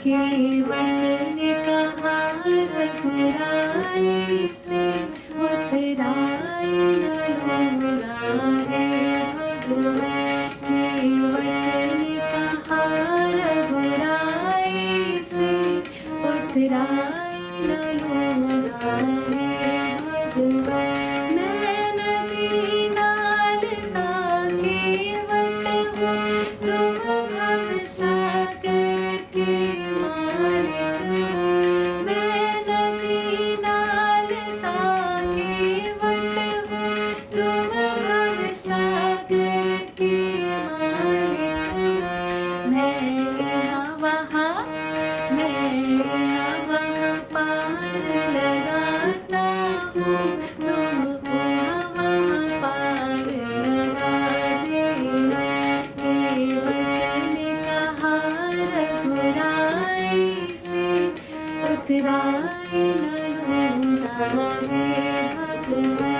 केवट ने कहा रघुराई से, उतराई न लूँगा रे भगवन। केवट ने कहा रघुराई से, उतराई न लूँगा रे भगवन। मैं नदी नाल का केवट हूँ, तुम भवसागर के मालिक हो। मैं नदी नाल का केवट हूँ, तुम भवसागर के मालिक हो। मैं यहाँ वहाँ पार लगाता हूँ, तुमको वहाँ पार लगा देना। केवट ने कहा रघुराई से, उतराई न लूँगा रे भगवन।